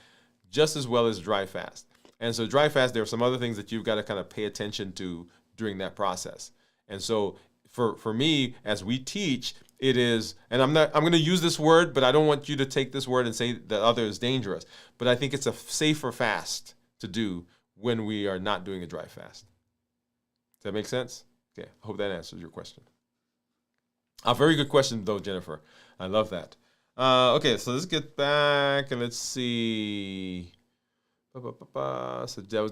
just as well as dry fast. And so dry fast, there are some other things that you've got to kind of pay attention to during that process. And so for me, as we teach, it is, and I'm going to use this word, but I don't want you to take this word and say that other is dangerous. But I think it's a safer fast to do when we are not doing a dry fast. Does that make sense? Okay, I hope that answers your question. A very good question, though, Jennifer. I love that. Okay, so let's get back and let's see. So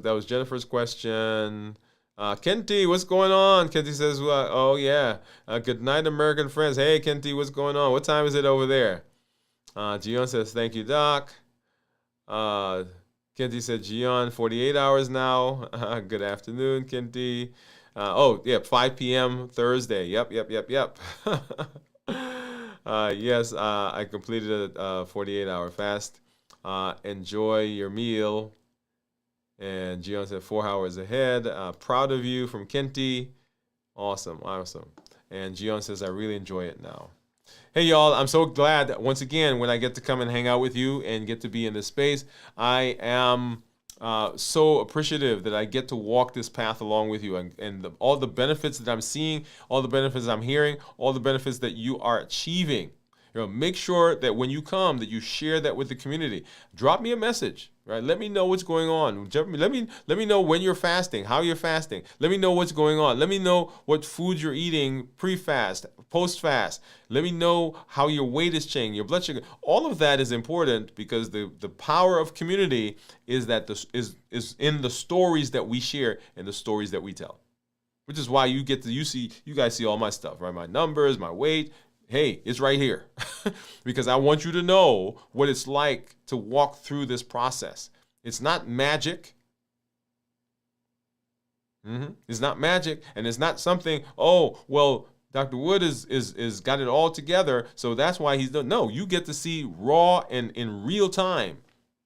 that was Jennifer's question. Kenty, what's going on? Kenty says, oh, yeah. Good night, American friends. Hey, Kenty, what's going on? What time is it over there? Gion says, thank you, Doc. Kenty said, Gion, 48 hours now. Good afternoon, Kenty. 5 p.m. Thursday. Yep. Yes, I completed a 48-hour fast. Enjoy your meal. And Gion said 4 hours ahead. Proud of you from Kenty. Awesome. And Gion says, I really enjoy it now. Hey, y'all, I'm so glad that once again, when I get to come and hang out with you and get to be in this space, I am so appreciative that I get to walk this path along with you, and all the benefits that I'm seeing, all the benefits I'm hearing, all the benefits that you are achieving. Make sure that when you come, that you share that with the community. Drop me a message, right? Let me know what's going on. Let me know when you're fasting, how you're fasting. Let me know what's going on. Let me know what foods you're eating pre-fast, post-fast. Let me know how your weight is changing, your blood sugar. All of that is important because the power of community is that is in the stories that we share and the stories that we tell. Which is why you guys see all my stuff, right? My numbers, my weight. Hey, it's right here because I want you to know what it's like to walk through this process. It's not magic. It's not magic, and it's not something, oh, well, Dr. Woode is got it all together, so that's why he's done. No, you get to see raw and in real time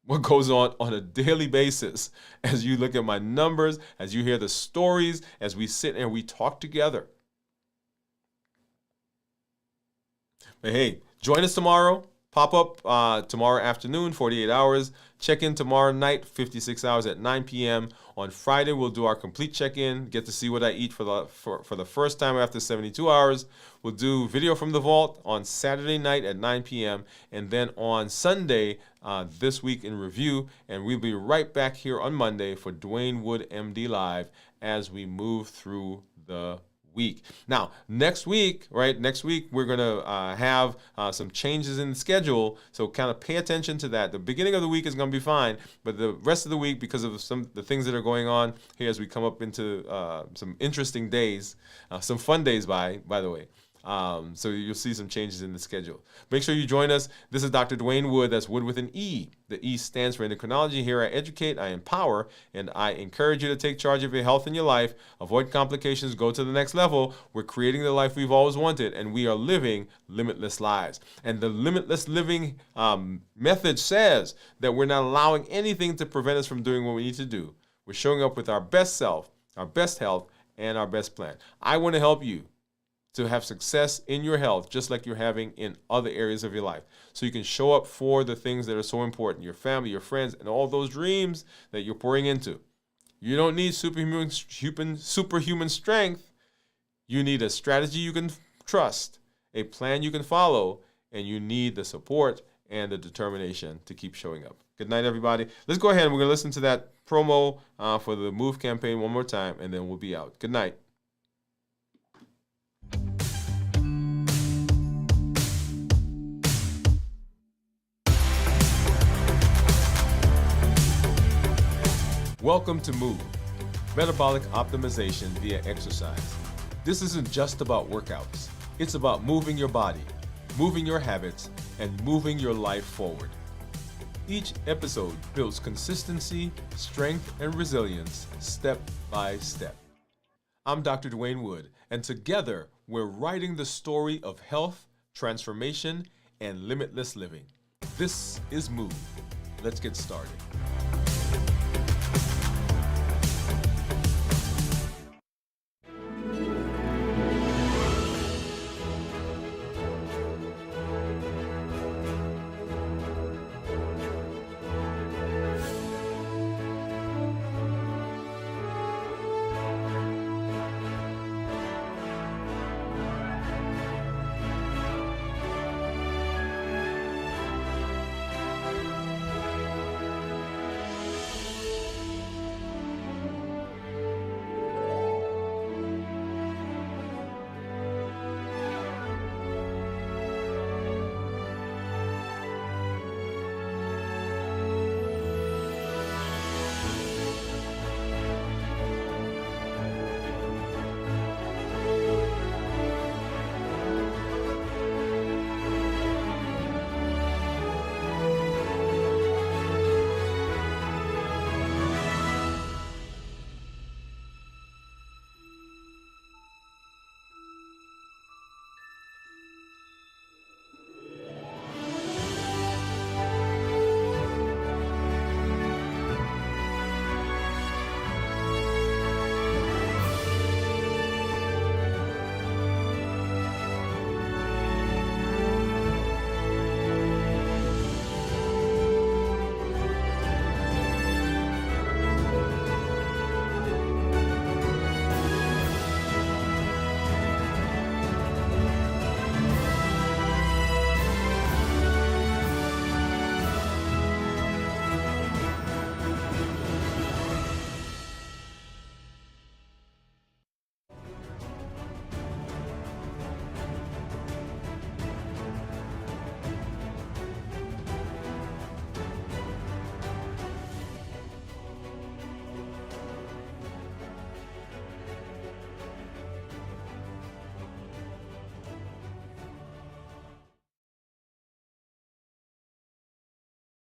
what goes on a daily basis as you look at my numbers, as you hear the stories, as we sit and we talk together. But hey, join us tomorrow. Pop up tomorrow afternoon, 48 hours. Check in tomorrow night, 56 hours at 9 p.m. On Friday, we'll do our complete check-in. Get to see what I eat for the first time after 72 hours. We'll do video from the vault on Saturday night at 9 p.m. And then on Sunday, this week in review. And we'll be right back here on Monday for Dwain Woode MD Live as we move through the week. Now, next week, we're going to have some changes in the schedule, so kind of pay attention to that. The beginning of the week is going to be fine, but the rest of the week, because of the things that are going on here as we come up into some interesting days, some fun days, by the way, So you'll see some changes in the schedule. Make sure you join us. This is Dr. Dwain Woode. That's Woode with an E. The E stands for endocrinology. Here I educate, I empower, and I encourage you to take charge of your health and your life. Avoid complications. Go to the next level. We're creating the life we've always wanted, and we are living limitless lives. And the limitless living method says that we're not allowing anything to prevent us from doing what we need to do. We're showing up with our best self, our best health, and our best plan. I want to help you to have success in your health, just like you're having in other areas of your life. So you can show up for the things that are so important, your family, your friends, and all those dreams that you're pouring into. You don't need superhuman strength. You need a strategy you can trust, a plan you can follow, and you need the support and the determination to keep showing up. Good night, everybody. Let's go ahead and we're going to listen to that promo for the MOVE campaign one more time, and then we'll be out. Good night. Welcome to MOVE, Metabolic Optimization via Exercise. This isn't just about workouts. It's about moving your body, moving your habits, and moving your life forward. Each episode builds consistency, strength, and resilience step by step. I'm Dr. Dwain Woode, and together we're writing the story of health, transformation, and limitless living. This is MOVE. Let's get started.